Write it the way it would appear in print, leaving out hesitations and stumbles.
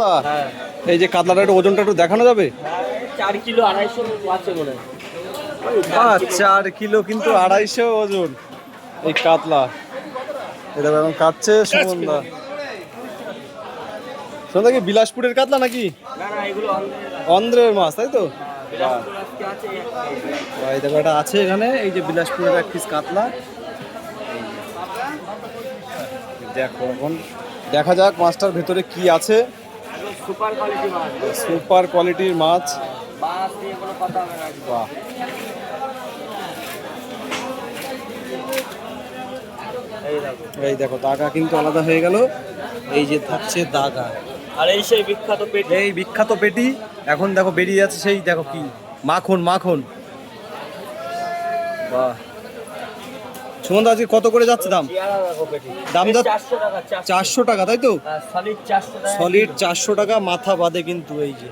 না এই যে কাতলাটা একটু ওজনটা একটু দেখানো যাবে? 4 কিলো 250 আছে মনে হয়। 4 কিলো কিন্তু 250 ওজন এই কাতলা। এটা এখন কাটছে সুমনদা। সুমনদা কি বিলাসপুরের কাতলা নাকি? না না, এগুলো অন্ধ্রের মাছ, তাই তো? বিলাসপুর আজকে আছে। এই দেখো এটা আছে এখানে, এই যে বিলাসপুরের এক পিস কাতলা। দেখো এখন দেখা যাক মাছটার ভেতরে কি আছে। একদম সুপার কোয়ালিটি মাছ। সুপার কোয়ালিটির মাছ। মাছ দিয়ে কোনো কথা হবে না। বাহ, এই দেখো দাগা কিন্তু আলাদা হয়ে গেল। এই যে থাকছে দাগা, আর এই সেই বিখ্যাত পেটি। এই বিখ্যাত পেটি। এখন দেখো বেরিয়ে যাচ্ছে সেই দেখো কি মাখন মাখন। বাহ, সুমনদা আজকে কত করে যাচ্ছে দাম? দাম যা 400 টাকা। 400 টাকা, তাই তো? সলিড 400 টাকা। সলিড 400 টাকা মাথা বাদে কিন্তু এই যে